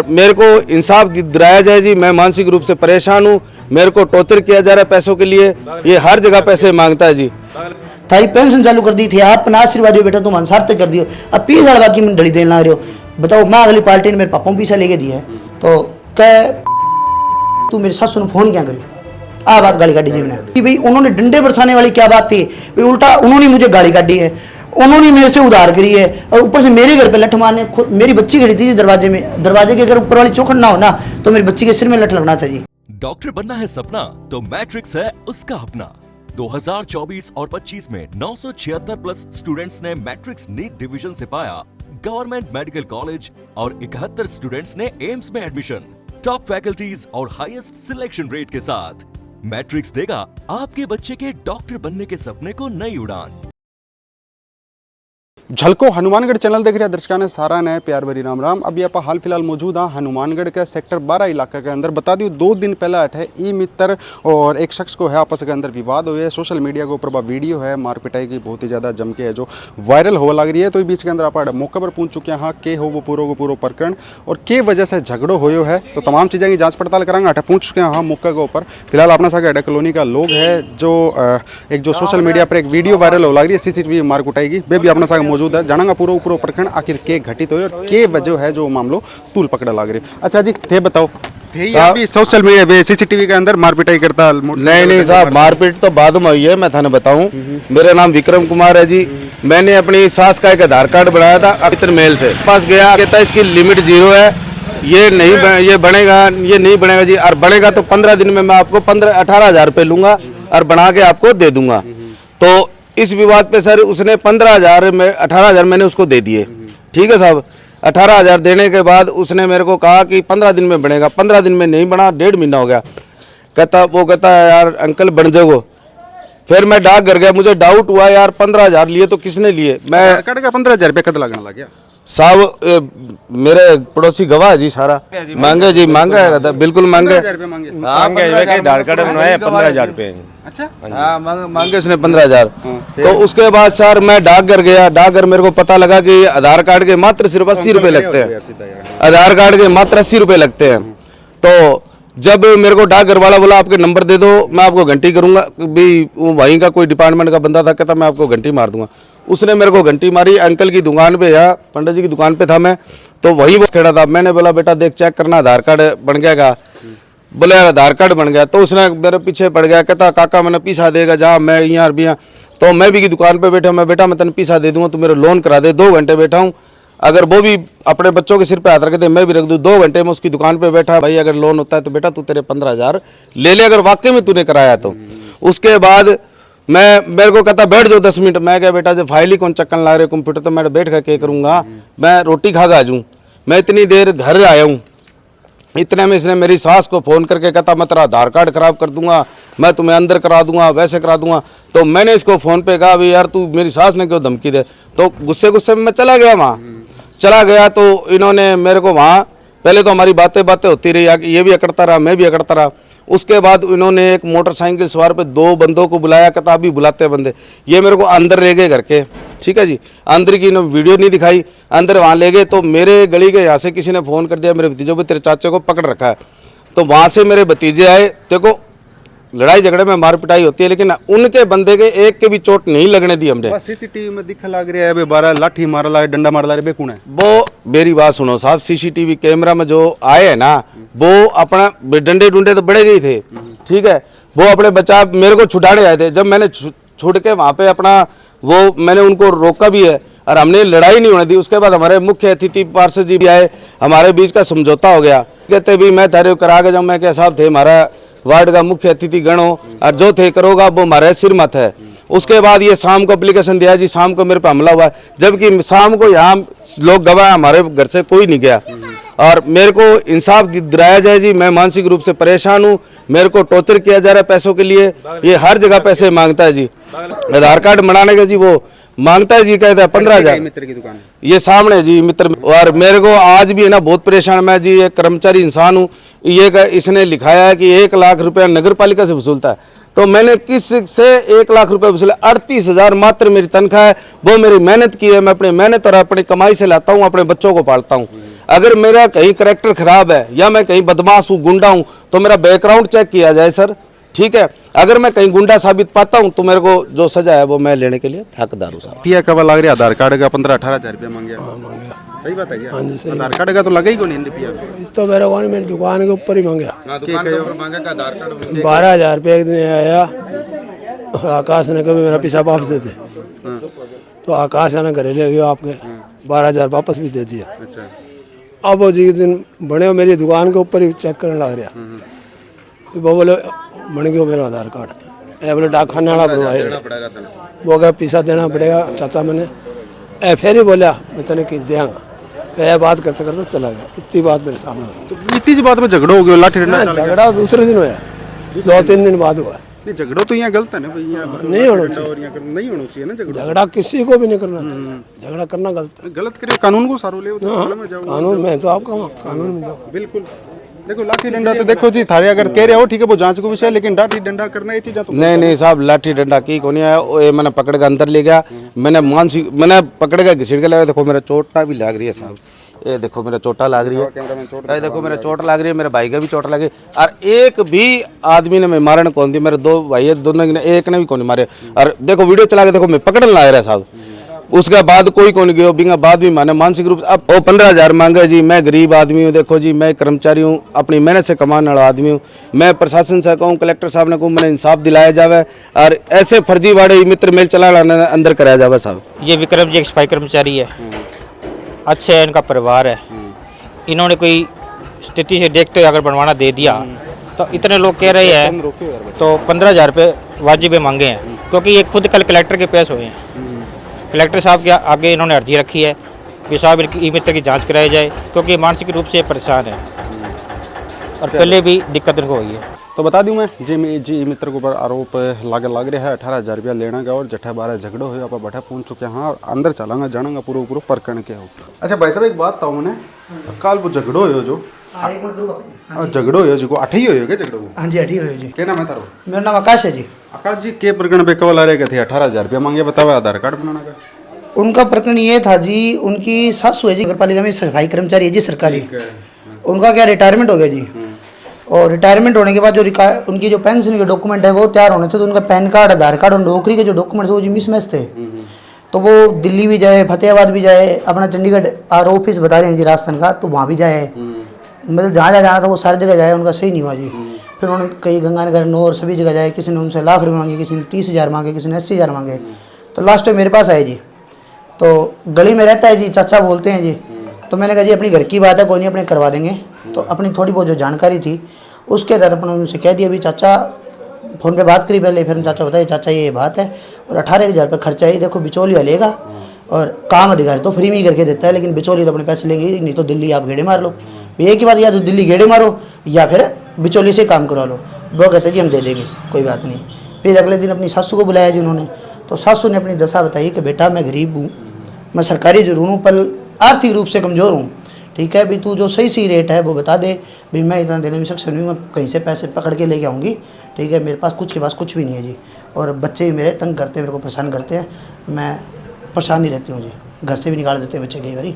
मेरे को इंसाफ दिलाया जाए जी। मैं मानसिक रूप से परेशान हूँ, मेरे को टॉर्चर किया जा रहा है पैसों के लिए। ये हर जगह पैसे मांगता है जी। थारी पेंशन चालू कर दी थी, आप पना आशीर्वाद बेटा तुम अंसार तक कर दियो, अब 20 साल बाकी में डली देने ला रहे हो। बताओ, मैं अगली पार्टी ने मेरे पापा को पैसा लेके दिया है, तो कह तू मेरे सासू ने फोन क्या करी, आ बात गाली काटी जीवने कि भाई उन्होंने डंडे बरसाने वाली क्या बात थी, भाई उल्टा उन्होंने मुझे गाली काटी है, उन्होंने मेरे से उधार करी है, और ऊपर से मेरे घर पे लठ मारने। खुद मेरी बच्ची खड़ी थी दरवाजे में, दरवाजे के अगर ऊपर वाली चौखट ना हो ना तो मेरी बच्ची के सिर में लठ लगना चाहिए। डॉक्टर बनना है सपना तो मैट्रिक्स है उसका अपना। 2024 और 25 में 976 प्लस स्टूडेंट्स ने मैट्रिक्स नीट डिवीजन से पाया गवर्नमेंट मेडिकल कॉलेज और 71 स्टूडेंट्स ने एम्स में एडमिशन। टॉप फैकल्टीज और हाईएस्ट सिलेक्शन रेट के साथ मैट्रिक्स देगा आपके बच्चे के डॉक्टर बनने के सपने को नई उड़ान। झलको हनुमानगढ़ चैनल देख रहे दर्शकों ने सारा ने प्यार भरी राम राम। अभी आप हाल फिलहाल मौजूद हाँ हनुमानगढ़ के सेक्टर 12 इलाके के अंदर। बता दूँ 2 दिन पहले अठे ई मित्र और एक शख्स को है आपस के अंदर विवाद हुए। सोशल मीडिया के ऊपर वीडियो है मार पिटाई की बहुत ही ज़्यादा जम के है जो वायरल हो लग रही है। तो इस बीच के अंदर आप मौके पर पहुँच चुके हैं हाँ के हो वो पूरा प्रकरण और के वजह से झगड़ो हो है, तो तमाम चीज़ें की जाँच पड़ताल कराएंगे। अठे पहुँच चुके हैं हाँ मौके के ऊपर। फिलहाल अपना साथ अड्डा कॉलोनी का लोग है जो एक जो सोशल मीडिया पर एक वीडियो वायरल हो लग रही है CCTV मार कुटाई वे भी अपना साथ मौजूद है। जाना पूरा ऊपर प्रकरण आखिर के घटित हुए और के वजह है जो मामलो तूल पकड़ा लग रही। अच्छा जी थे बताओ, थे सोशल मीडिया CCTV के अंदर मारपीटाई करता? नहीं साहब, मारपीट तो बाद में हुई है। मैं थाने बताऊं, मेरा नाम विक्रम कुमार है जी। मैंने अपनी सास का एक आधार कार्ड बनाया था अमित्र मेल से, पास गया, कहता इसकी लिमिट 0 है, ये बनेगा, ये नहीं बनेगा जी। और बनेगा तो 15 दिन में मैं आपको 18,000 रुपये लूंगा और बना के आपको दे दूंगा। तो इस विवाद पे सर उसने 15,000 में 18,000 मैंने उसको दे दिए। ठीक है साहब, 18,000 देने के बाद उसने मेरे को कहा कि 15 दिन में बनेगा। 15 दिन में नहीं बना, 1.5 महीना हो गया। कहता है यार अंकल बन जाओ। फिर मैं डाक घर गया, मुझे डाउट हुआ यार 15,000 लिए तो किसने लिए। मैं 15,000 रुपये कद लगने लग गया साहब, मेरे पड़ोसी गवाह जी सारा मांगे जी, मांगा है बिल्कुल मांगे। आधार कार्ड बनवाए 15,000 रुपये। अच्छा हाँ मांगे उसने 15,000। तो उसके बाद सर मैं डाकघर गया। डाकघर मेरे को पता लगा कि आधार कार्ड के मात्र सिर्फ 80 रुपये लगते हैं। आधार कार्ड के मात्र 80 रुपये लगते हैं। तो जब मेरे को डाकघर वाला बोला आपके नंबर दे दो, मैं आपको घंटी करूंगा, भी वहीं का कोई डिपार्टमेंट का बंदा था, कहता मैं आपको घंटी मार दूंगा। उसने मेरे को घंटी मारी। अंकल की दुकान पे या पंडित जी की दुकान पे था मैं, तो वही वो खड़ा था। मैंने बोला बेटा देख चेक करना आधार कार्ड बन गया का। बोले यार आधार कार्ड बन गया। तो उसने मेरे पीछे पड़ गया, कहता काका मैंने पीसा देगा जहाँ मैं यहाँ भी यहाँ। तो मैं भी की दुकान पे बैठा, मैं बेटा मैं तेन पीसा दे दूंगा, तू मेरे लोन करा दे। 2 घंटे बैठा हूँ, अगर वो भी अपने बच्चों के सिर पे हाथ रख दे मैं भी रख दूँ। 2 घंटे में उसकी दुकान पे बैठा, भाई अगर लोन होता है तो बेटा तू तेरे 15,000 ले ले, अगर वाकई में तूने कराया तो। उसके बाद मेरे को कहता बैठ जाओ 10 मिनट। मैं क्या बेटा जब फाइल ही कौन चक्कन ला रहे कंप्यूटर, तो मैं बैठ कर क्या करूँगा, मैं रोटी खा के आ जाऊँ। मैं इतनी देर घर आया हूँ, इतने में इसने मेरी सास को फ़ोन करके कहता मैं तेरा आधार कार्ड ख़राब कर दूंगा, मैं तुम्हें अंदर करा दूंगा, वैसे करा दूंगा। तो मैंने इसको फ़ोन पे कहा भाई यार तू मेरी सास ने क्यों धमकी दे। तो गुस्से में मैं चला गया वहाँ। चला गया तो इन्होंने मेरे को वहाँ पहले तो हमारी बातें होती रही, ये भी अकड़ता रहा, मैं भी अकड़ता रहा। उसके बाद इन्होंने एक मोटरसाइकिल सवार पे 2 बंदों को बुलाया, कहता अभी बुलाते बंदे। ये मेरे को अंदर ले गए घर के, ठीक है जी। अंदर की इन्होंने वीडियो नहीं दिखाई, अंदर वहाँ ले गए। तो मेरे गली के यहाँ से किसी ने फ़ोन कर दिया मेरे भतीजों को, तेरे चाचे को पकड़ रखा है। तो वहाँ से मेरे भतीजे आए। देखो लड़ाई झगड़े में मार पिटाई होती है, लेकिन उनके बंदे के एक के भी चोट नहीं लगने दी हमने। CCTV में दिखा लग रहा है 12 लाठी मार ला डंडा मार ला कौन है वो। मेरी बात सुनो साहब, CCTV कैमरा में जो आए है ना, वो अपना डंडे डूंडे तो बड़े गए थे, ठीक है। वो अपने बच्चा मेरे को छुड़ाने आए थे। जब मैंने छुड़ के वहाँ पे अपना वो मैंने उनको रोका भी है और हमने लड़ाई नहीं होने दी। उसके बाद हमारे मुख्य अतिथि पार्षद जी भी आए, हमारे बीच का समझौता हो गया। कहते भी मैं तारे करा के जाऊँ। मैं क्या साहब थे हमारा वार्ड का मुख्य अतिथि गण हो और जो थे करोगा वो हमारे सिर मत है। उसके बाद ये शाम को एप्लीकेशन दिया जी, शाम को मेरे पे हमला हुआ, जबकि शाम को यहाँ लोग गवाह हमारे घर से कोई नहीं गया। और मेरे को इंसाफ दिलाया जाए जी। मैं मानसिक रूप से परेशान हूँ, मेरे को टॉर्चर किया जा रहा है पैसों के लिए। ये हर जगह पैसे मांगता है जी। आधार कार्ड बनाने का जी वो मांगता है जी, कहता है 15,000। मित्र की दुकान ये सामने जी मित्र। और मेरे को आज भी है ना बहुत परेशान। मैं जी एक कर्मचारी इंसान हूँ। ये इसने लिखाया है कि 1 लाख रुपया नगर पालिका से वसूलता है। तो मैंने किस से 1 लाख रुपए वसूले, 38,000 मात्र मेरी तनख्वाह है, वो मेरी मेहनत की है, मैं अपनी मेहनत और अपनी कमाई से लाता हूँ, अपने बच्चों को पालता हूँ। अगर मेरा कहीं करैक्टर खराब है या मैं कहीं बदमाश हूँ, गुंडा हूँ, तो मेरा बैकग्राउंड चेक किया जाए सर, ठीक है। अगर मैं कहीं गुंडा साबित पाता हूँ तो मेरे को जो सजा है वो मैं लेने के लिए हकदार हूँ साहब। पिया कब लग रहा आधार कार्ड का 15-18 हज़ार रुपया मांगे? सही बात है क्या? हाँ जी, सही आधार कार्ड का तो लगा ही को नहीं पिया। तो मेरे को मेरी दुकान के ऊपर ही मांगा मांगे का आधार कार्ड 12,000 रुपये एक दिन आया और आकाश ने कभी मेरा पैसा वापस दे दे, तो आकाश ने घरे ले गया आपके 12,000 वापस भी दे दिया। अच्छा, अब वो जी दिन बने मेरी दुकान के ऊपर ही चेक करने लग रहा, वो बोले बन गया मेरा आधार कार्ड, ए बोले डाक खाने वाला बनवाए, वो क्या पैसा देना पड़ेगा चाचा, मैंने ए फिर ही बोला मैं तेने कि देंगा, यह बात करते करते चला गया। इतनी बात मेरे सामने, तो इतनी सी बात में झगड़ा हो गया, लाठी डंडा चल गया। झगड़ा दूसरे दिन हुआ, 2-3 दिन बाद हुआ। नहीं, झगड़ा तो यहाँ गलत है ना भैया, नहीं होना चाहिए, नहीं होना चाहिए ना झगड़ा। झगड़ा किसी को भी नहीं करना चाहिए, झगड़ा करना गलत है। गलत करे कानून को सारो ले, में जाओ कानून में तो आपका कानून में जाओ। बिल्कुल। देखो लाठी डंडा तो देखो जी थारे अगर कह रहे हो ठीक है वो जांच को विषय, लेकिन लाठी डंडा करना ये चीज़ तो नहीं साहब, लाठी डंडा की को नहीं आया, ये मैंने पकड़ के अंदर ले गया, मैंने मानसिक मैंने पकड़ के घसीट के लाया। देखो मेरा चोटा भी लग रही है साहब, ये देखो मेरा चोटा लग रही है, ये देखो मेरा चोट लग रही है, मेरे भाई का भी चोट लगी, और एक भी आदमी ने मैं मारने कौन दी, मेरे 2 भाई है, दोनों ने एक ने भी कौन मारे। और देखो वीडियो चला के देखो मैं पकड़ने ला रहा साहब, उसके बाद कोई कौन गयो, बिंगा बाद भी माने मानसिक रूप से। अब वो 15,000 मांगे जी, मैं गरीब आदमी हूँ, देखो जी मैं कर्मचारी हूँ, अपनी मेहनत से कमाने वाला आदमी हूँ। मैं प्रशासन से कहूँ, कलेक्टर साहब ने कहूँ, मैंने इंसाफ दिलाया जावे और ऐसे फर्जीवाड़े मित्र मेल चला अंदर कराया जावे साहब। ये विक्रम जी एक सफाई कर्मचारी है, अच्छे है, इनका परिवार है, इन्होंने कोई स्थिति से देखते हुए अगर बनवाना दे दिया तो इतने लोग कह रहे हैं तो 15,000 रुपये वाजिब मांगे हैं, क्योंकि ये खुद कल कलेक्टर के पेश हुए हैं। कलेक्टर साहब के आगे इन्होंने अर्जी रखी है कि साहब इनकी मित्र की जांच कराई जाए, क्योंकि मानसिक रूप से परेशान है और पहले भी दिक्कत इनको हुई है। तो बता दूं मैं जी मित्र के ऊपर आरोप लग रहा है 18,000 रुपया लेना का, और जठा 12 झगड़ो हुए आप बैठा पहुंच चुके हैं। हाँ, अंदर चलांगा जानांगा पूरा परकण के हो। अच्छा भाई साहब एक बात था मैंने कल वो झगड़ो हो जो झगड़ो हो जो 8 ही हो गए झगड़ो? हाँ जी 8 ही हो जी। क्या नाम है तारो? मेरा नाम आकाश है जी। आकाश जी के प्रकरण पे कवल आ रहे थे 18,000 रुपया मांगे, बताओ आधार कार्ड बनाना का? उनका प्रकरण ये था जी, उनकी सासू है जी, नगर पालिका में सफाई कर्मचारी है जी सरकारी, उनका क्या रिटायरमेंट हो गया जी, और रिटायरमेंट होने के बाद जो उनकी जो पेंशन के डॉक्यूमेंट है वो तैयार होने थे, तो उनका पैन कार्ड, आधार कार्ड और नौकरी के जो डॉक्यूमेंट थे वो जी मिसमैच थे। तो वो दिल्ली भी जाए, फतेहाबाद भी जाए, अपना चंडीगढ़ आर ऑफिस बता रहे हैं जी राजस्थान का, तो वहाँ भी जाए, मतलब जहाँ जाना था वो सारी जगह जाए, उनका सही नहीं हुआ जी। फिर उन्होंने कई गंगानगर नौर सभी जगह जाए, किसी ने उनसे लाख रुपये मांगे, किसी ने 30,000 मांगे, किसी ने 80,000 मांगे, तो लास्ट में मेरे पास आए जी। तो गली में रहता है जी, चाचा बोलते हैं जी, तो मैंने कहा जी अपनी घर की बात है, कोई नहीं, अपने करवा देंगे। तो अपनी थोड़ी बहुत जो जानकारी थी उसके तहत अपन उनसे कह दिया, अभी चाचा फ़ोन पे बात करी पहले, फिर चाचा बताइए चाचा ये बात है, और 18,000 रुपये खर्चा है, देखो बिचौलिया लेगा और काम अधिकारी तो फ्री में ही करके देता है, लेकिन बिचौली तो अपने पैसे लेंगे, नहीं तो दिल्ली आप गेड़े मार लो। एक ही बात, या तो दिल्ली गेड़े मारो या फिर बिचौली से काम करवा लो। वो कहते जी हम दे देंगे, कोई बात नहीं। फिर अगले दिन अपनी सासू को बुलाया जी उन्होंने, तो सासू ने अपनी दशा बताई कि बेटा मैं गरीब हूँ, मैं सरकारी जरूर हूँ पर आर्थिक रूप से कमज़ोर हूँ, ठीक है भाई तू जो सही रेट है वो बता दे, भाई मैं इतना देने में सक्षम नहीं, मैं कहीं से पैसे पकड़ के लेके आऊँगी, ठीक है, मेरे पास कुछ भी नहीं है जी, और बच्चे भी मेरे तंग करते हैं, मेरे को परेशान करते हैं, मैं परेशान ही रहती हूँ जी, घर से भी निकाल देते हैं बच्चे कई बारी।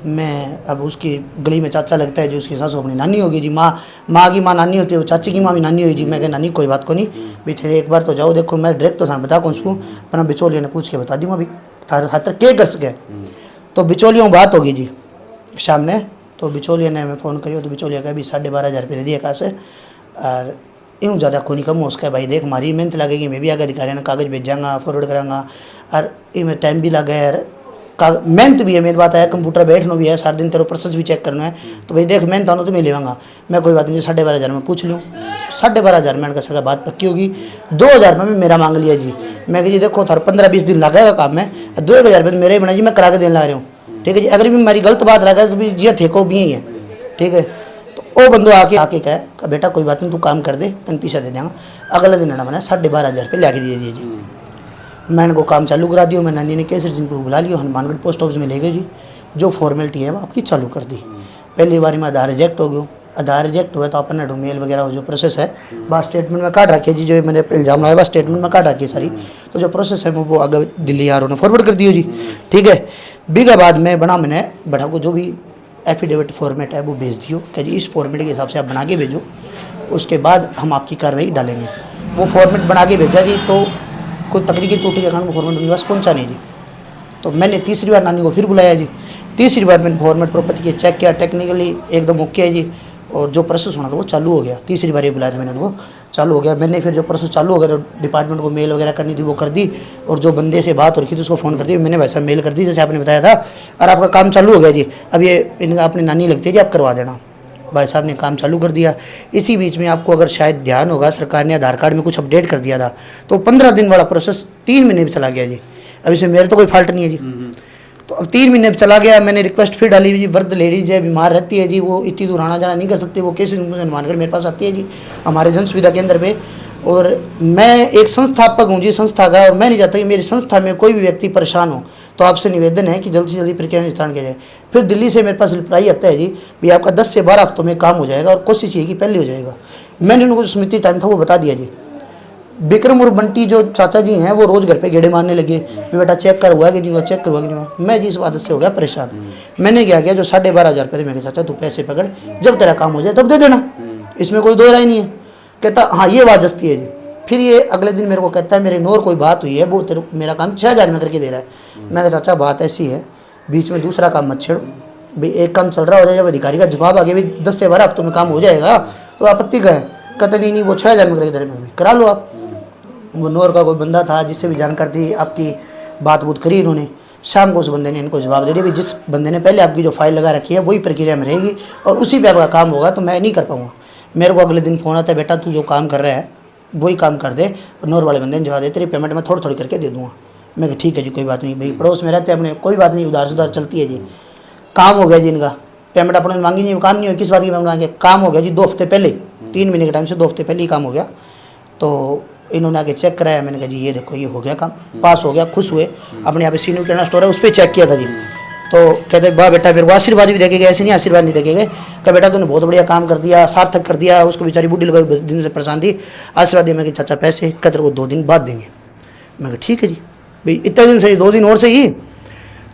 मैं अब उसकी गली में चाचा लगता है जो उसकी सासू अपनी नानी होगी जी, माँ की माँ नानी होती है, वो चाची की माँ भी नानी होगी जी। मैं कह नानी कोई बात को नहीं भी, थे एक बार तो जाओ, देखो मैं डायरेक्ट तो सामने बता कौन उसको, पर मैं बिचौलियों ने पूछ के बता दूँगा अभी थारे खातर क्या कर सके। तो बिचौलियों बात होगी जी शाम ने, तो बिचौलिया ने मैं फ़ोन करियो, तो बिचौलिया का भी 12,500 रुपये दे दिया कहा से, और यूँ ज़्यादा खूनी कम हो उसका भाई, देख हमारी मेहनत लगेगी, मैं भी आगे अधिकारी ने कागज़ भेजाऊँगा, फॉरवर्ड कराऊँगा, और इनमें टाइम भी लगा है यार, मेहनत भी है, मेरी बात है, कंप्यूटर बैठना भी है, सारे दिन तेरे प्रोसेस भी चेक करना है, तो भाई देख मेहनत आना तो मैं लेवांगा, मैं कोई बात नहीं 12,500 में पूछ लूँ। 12,500 में का सका बात पक्की होगी। 2,000 में मेरा मांग लिया जी, मैं कह जी देखो थार 15-20 दिन लगेगा काम में, 2,000 रुपये मेरे ही बना जी, मैं करा के देने लग रहा हूँ, ठीक है जी। अगर भी मेरी गलत बात लगा तो भी जी ठेको भी ही है, ठीक है। तो वो बंदो आके कहे बेटा कोई बात नहीं तू काम कर दे, तेन पैसा दे देंगे। अगले दिन मैंने 12,500 रुपये ला के दिए जी। मैंने को काम चालू करा दिया, मैं नानी ने केसर सिंह को बुला लिया, हनुमानगढ़ पोस्ट ऑफिस में ले गए जी, जो फॉर्मेलिटी है वो आपकी चालू कर दी। पहली बार में आधार रिजेक्ट हो गया, आधार रिजेक्ट हुआ तो अपन मेल वगैरह जो प्रोसेस है बात स्टेटमेंट में काट रखी है जी, जो मैंने इल्ज़ाम लगाया बात स्टेटमेंट में काट रखी है सारी, तो जो प्रोसेस है वो आगे दिल्ली आर ने फॉरवर्ड कर दी हो जी। ठीक है, बीघा बाद में बना मैंने बढ़ा को जो भी एफिडेविट फॉर्मेट है वो भेज दियो कि जी इस फॉर्मेट के हिसाब से आप बना के भेजो, उसके बाद हम आपकी कार्रवाई डालेंगे। वो फॉर्मेट बना के भेजा जी, तो कोई तकनीकी त्रुटि के कारण वो फॉर्मेट उनके पास पहुँचा नहीं जी। तो मैंने तीसरी बार नानी को फिर बुलाया जी, तीसरी बार मैंने फॉर्मेट प्रॉपर्टी के चेक किया, टेक्निकली एकदम ओके है जी, और जो प्रोसेस होना था वो चालू हो गया। तीसरी बार ये बुलाया था मैंने उनको, चालू हो गया। मैंने फिर जो प्रोसेस चालू हो गया तो डिपार्टमेंट को मेल वगैरह करनी थी वो कर दी, और जो बंदे से बात हो रही थी तो उसको फ़ोन कर दी, मैंने वैसा मेल कर दी जैसे आपने बताया था, और आपका काम चालू हो गया जी। अब ये इनका अपनी नानी लगती है जी, आप करवा देना। भाई साहब ने काम चालू कर दिया। इसी बीच में आपको अगर शायद ध्यान होगा, सरकार ने आधार कार्ड में कुछ अपडेट कर दिया था, तो 15 दिन वाला प्रोसेस 3 महीने में चला गया जी। अब इसमें मेरे तो कोई फॉल्ट नहीं है जी। तो अब 3 महीने में चला गया। मैंने रिक्वेस्ट फिर डाली जी, वृद्ध लेडीज है, बीमार रहती है जी, वो इतनी दूर आना जाना नहीं कर सकती, वो कैसे मानकर मेरे पास आती है जी हमारे जन सुविधा केंद्र पे। और मैं एक संस्थापक हूँ जी संस्था का, और मैं नहीं चाहता कि मेरी संस्था में कोई भी व्यक्ति परेशान हो, तो आपसे निवेदन है कि जल्द से जल्दी प्रक्रिया निस्तारण किया जाए। फिर दिल्ली से मेरे पास रिप्लाई आता है जी, भी आपका 10 से 12 हफ्तों में काम हो जाएगा, और कोशिश ये कि पहले हो जाएगा। मैंने उनको जो स्मृति टाइम था वो बता दिया जी। विक्रम और बंटी जो चाचा जी हैं वो रोज़ घर पे गेड़े मारने लगे, बेटा चेक कर हुआ कि नहीं हुआ, चेक कर हुआ कि नहीं हुआ। मैं जी इस आदत से हो गया परेशान। मैंने क्या किया, जो 12,500 रुपये थे, मैं चाचा तू पैसे पकड़, जब तेरा काम हो जाए तब दे देना, इसमें कोई दो राय नहीं है। कहता हाँ ये बात जस्ती है जी। फिर ये अगले दिन मेरे को कहता है मेरे नोर कोई बात हुई है, वो तेरे मेरा काम 6,000 में करके दे रहा है। मैं कहा चाचा बात ऐसी है, बीच में दूसरा काम मत छेड़ो भाई, एक काम चल रहा हो जाए, जब अधिकारी का जवाब आगे भी 10 से 12 हफ्तों में काम हो जाएगा तो आपत्ति का है। कहता नहीं वो 6,000 में करके दे रहे हैं, करा लो आप। वो नोर का कोई बंदा था जिससे भी जानकारी थी, आपकी बात बूत करी इन्होंने। शाम को उस बंदे ने इनको जवाब दे दिया, भाई जिस बंदे ने पहले आपकी जो फाइल लगा रखी है वही प्रक्रिया में रहेगी, और उसी पे आपका काम होगा, तो मैं नहीं कर पाऊँगा। मेरे को अगले दिन फ़ोन आता है, बेटा तू जो काम कर रहा है वही काम कर दे। नोर वाले बंदे ने जवाब दे, तेरी पेमेंट मैं थोड़ी थोड़ी करके दे दूँगा। मैं कहा ठीक है जी, कोई बात नहीं भाई, पड़ोस में रहते हैं अपने, कोई बात नहीं, उधार सुधार चलती है जी। काम हो गया जी इनका, पेमेंट अपने मांगी नहीं, काम नहीं हो, किस बात की पेमेंट मांगे, काम हो गया जी 2 हफ्ते पहले, 3 महीने के टाइम से 2 हफ्ते पहले ही काम हो गया। तो इन्होंने आके चेक कराया, मैंने कहा जी ये देखो ये हो गया काम, पास हो गया, खुश हुए। अपने यहाँ पे सीनू किराना स्टोर है उस पर चेक किया था जी। तो कहते वाह बेटा, मेरे को आशीर्वाद भी देखे गए, ऐसे नहीं आशीर्वाद नहीं देखे गए, कहा बेटा तूने बहुत बढ़िया काम कर दिया, सार्थक कर दिया। उसको बेचारी बूढ़ी लगाई, दिन से परेशान थी, आशीर्वाद दिया। मैं कि चाचा पैसे कहते को 2 दिन बाद देंगे। मैं कहा ठीक है जी भाई, इतने दिन सही, 2 दिन और सही,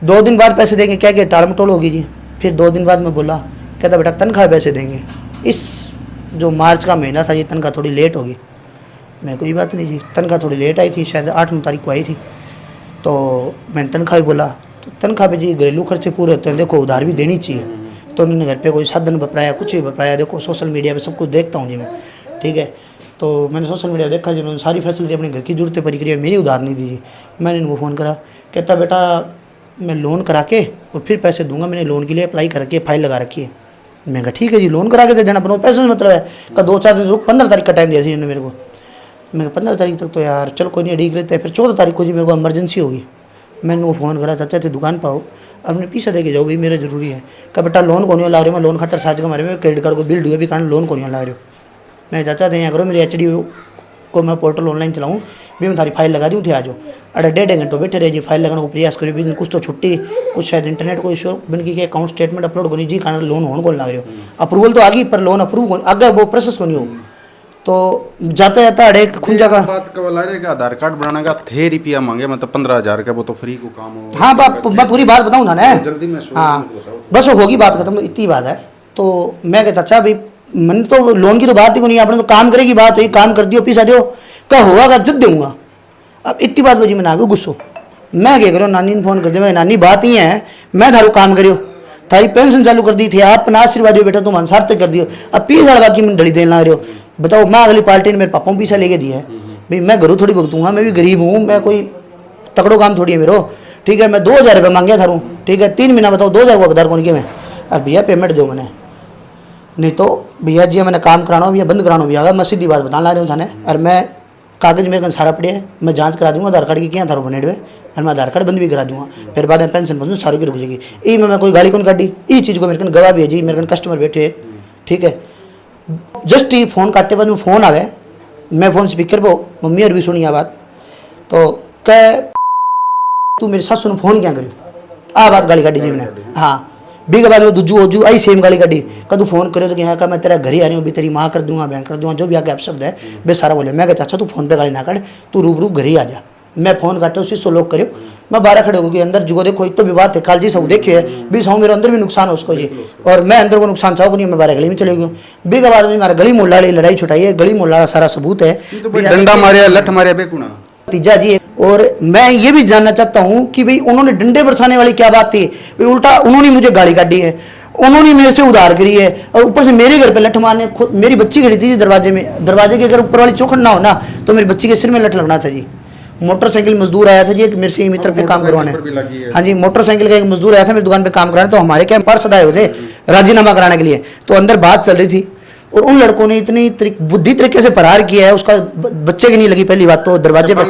2 दिन बाद पैसे देंगे, क्या क्या टाल मटोल होगी जी। फिर 2 दिन बाद मैं बोला, कहता बेटा तनख्वाह पैसे देंगे, इस जो मार्च का महीना था ये तनख्वाह थोड़ी लेट होगी। मैं कोई बात नहीं जी, तनख्वाह थोड़ी लेट आई थी, शायद 8-9 तारीख को आई थी। तो मैंने तनख्वाह भी बोला, तो तनख्वाह पे जी घरेलू खर्चे पूरे होते हैं, देखो उधार भी देनी चाहिए। तो उन्होंने घर पे कोई साधन बपराया, कुछ भी बपराया, देखो सोशल मीडिया पे सब कुछ देखता हूँ जी मैं, ठीक है। तो मैंने सोशल मीडिया देखा जी, उन्होंने सारी फैसिलिटी अपने घर की जरूरतें पूरी करी, मेरी उधार नहीं दी जी। मैंने इनको फ़ोन करा, कहता बेटा मैं लोन करा के और फिर पैसे दूंगा, मैंने लोन के लिए अप्लाई करके फाइल लगा रखी है। मैं कहा ठीक है जी, लोन करा के दे देना, अपना पैसे से मतलब है। का 2-4 दिन रुक, 15 तारीख का टाइम दिया जी इन्होंने मेरे को। मैं 15 तारीख तक तो यार चलो कोई नहीं, अड़ीक रहते हैं। फिर 14 तारीख को जी मेरे को इमरजेंसी होगी। मैंने वो फ़ोन करा, चाचा थे दुकान पाओ, अब मैं पीछे दे के जाओ भाई, मेरा जरूरी है। कहा बेटा लोन को नहीं ला रहे हो, मैं लोन खातर साज के मारे में क्रेडिट कार्ड को बिल डूबे भी कारण लोन को नहीं ला रहे हो। मैं चाचा थे यहाँ करो, मेरी HD को मैं पोर्टल ऑनलाइन चलाऊँ भी, मैं थारी फाइल लगा दूँ थे आ जाओ। अरे 1.5 घंटे बैठे रहे जी, फाइल लगाने को प्रयास करिए, भी कुछ तो छुट्टी, कुछ शायद इंटरनेट को इशू बन की अकाउंट स्टेटमेंट अपलोड करनी जी, कारण लोन होने को लग रहे हो। अप्रूवल तो आ गई पर लोन अप्रूव आगे वो प्रोसेस को नहीं हो। तो जाता जाता अड़े खुंजा का बात का बोला रे, आधार कार्ड बनाने का थे रुपया मांगे, मतलब 15,000 का, वो तो फ्री को काम हो। हाँ मैं पूरी बात बताऊँ था ना, जल्दी में हाँ बस वो होगी बात खत्म, इतनी बात है। तो मैं कहता अच्छा भाई, मैंने तो लोन की तो बात ही को नहीं, आपने तो काम करेगी बात हुई, काम कर दियो पैसा दियो, क्या होगा जब दूंगा। अब इतनी बात बजी मैंने आगे गुस्सो, मैं क्या करो, नानी ने फ़ोन कर दिया, मैं नानी बात ही है, मैं थारू काम करियो, थारी पेंशन चालू कर दी थी, आप अपना आशीर्वाद बेटा तुम सार्थक कर दियो, अब 20,000 बाकी मैंने डली देने लग रहे हो। बताओ, मैं अगली पार्टी ने मेरे पापा को पैसा लेके दिया है भाई, मैं घरों थोड़ी भुगतूंगा, मैं भी गरीब हूँ, मैं कोई तकड़ो काम थोड़ी है मेरे, ठीक है। मैं 2,000 रुपये मांगे थारू, ठीक है, 3 महीना बताओ 2,000 को हकदार कौन किया मैं। अब भैया पेमेंट दो मैंने, नहीं तो भैया जी मैंने काम कराना भैया बंद कराना भैया, मैं सीधी बात बताने ला रहा हूँ थाने। और मैं कागज मेरे सारा पड़े है, मैं जांच करा दूंगा आधार कार्ड की क्या थारो बने हुए, और मैं आधार कार्ड बंद भी करा दूंगा, फिर बाद में पेंशन पहुँचूँ सारों की रुक जाएगी। ई मैं कोई गाड़ी कौन काटी, ई चीज़ को मेरे गवाह भी है जी, मेरे कस्टमर बैठे, ठीक है। जस्ट ही फ़ोन काटते बाद में फ़ोन आवे, मैं फ़ोन स्पीकर पर, मम्मी और भी सुनी बात, तो कह तू मेरी सासू ने फ़ोन क्या करी, आ बात गाली काटी जी मैंने। हाँ भी के बाद वो दूजू ओजू आई सेम गाली काटी कदू फोन करो तो कहा मैं तेरा घर ही आ रही हूँ, अभी तेरी माँ कर दूंगा, बहन कर दूंगा, जो भी आगे आप शब्द है बे सारा बोले। मैं कहा चाचा तू फोन पे गाली ना काट, तू रूबरू घर ही आ जा। मैं फोन काटे उसी सो लोग करो, मैं बारह खड़े होगी अंदर जुगो देखो एक तो विवाद थे काल जी सब देखिए भी सौ मेरे अंदर भी नुकसान हो उसको जी, और मैं अंदर को नुकसान चाहूँ नहीं, मैं बारह गली में चले गई। बी के बाद में हमारा गली मोहल्ला लड़ाई छुटाई है, गली मोहल्ला सारा सबूत है, डंडा मारे लठ मारे बेकुना तीजा जी। और मैं ये भी जानना चाहता हूँ कि भाई उन्होंने डंडे बरसाने वाली क्या बात थी, भाई उल्टा उन्होंने मुझे गाली काटी है, उन्होंने मेरे से उधार करी है, और ऊपर से मेरे घर पे लठ मारने। मेरी बच्ची खड़ी थी दरवाजे में, दरवाजे के अगर ऊपर वाली चौखट ना हो ना तो मेरी बच्ची के सिर में लठ लगना था जी। मोटरसाइकिल मजदूर आया था जी एक मेरे से मित्र पे काम करवाने, हाँ जी मोटरसाइकिल का एक मजदूर आया था मेरी दुकान पे काम कराने, तो हमारे क्या पार्षद आए हुए थे राजीनामा कराने के लिए, तो अंदर बात चल रही थी और उन लड़कों ने इतनी बुद्धि तरीके से प्रहार किया है, उसका बच्चे की नहीं लगी पहली बात तो दरवाजे पर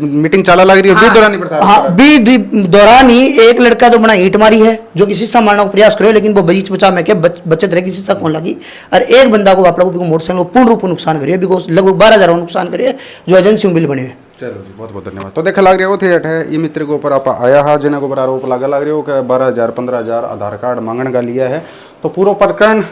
मीटिंग चाला लग रही है। हाँ भी दौरान ही एक लड़का तो बना ईंट मारी है जो कि शीशा मारने का प्रयास करे, लेकिन वो बीच बचा में क्या बच्चे तरह की शीशा कौन लगी, और एक बंदा को आप लोगों को मोटरसाइकिल को पूर्ण रूप में नुकसान करिए, बिकॉज लगभग 12,000 नुकसान करिए जो एजेंसी बिल बने हुए। चलो जी बहुत बहुत धन्यवाद। तो देखा लग रहा हो थे अठ है ई मित्र के ऊपर आप आया है जिन्हें ऊपर आरोप लगा लग रहे हो कि 12,000 15,000 आधार कार्ड मांगने का लिया है, तो पूरा प्रकरण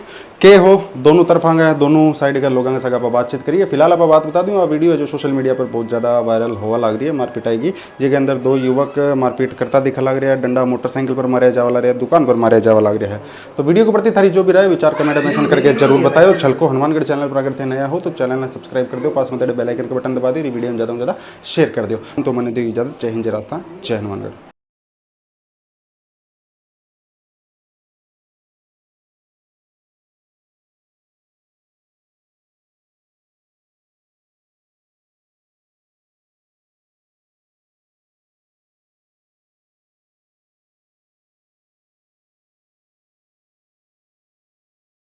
के हो दोनों तरफ गए, दोनों साइड के लोगों के सगा पर बातचीत करिए। फिलहाल आप बात बता दूँ, वीडियो है जो सोशल मीडिया पर बहुत ज़्यादा वायरल होगा लग रही है मारपीटाई की, जिसके अंदर दो युवक मारपीट करता दिखा लग रहा है, डंडा मोटरसाइकिल पर मारे जावा लग रहा है, दुकान पर मारे जावा लग रहा है। तो वीडियो के प्रति थारी जो भी रहे विचार कमेंट मेंशन करके जरूर बताओ। छलको हनुमानगढ़ चैनल पर अगर थे नया हो तो चैनल ने सब्सक्राइब कर दो, पास में बेल आइकन का बटन दबा दो, वीडियो में ज़्यादा से ज़्यादा शेयर कर दो। तो मैंने दी इजाज़त। जय हिंद, जय राजस्थान, जय हनुमानगढ़।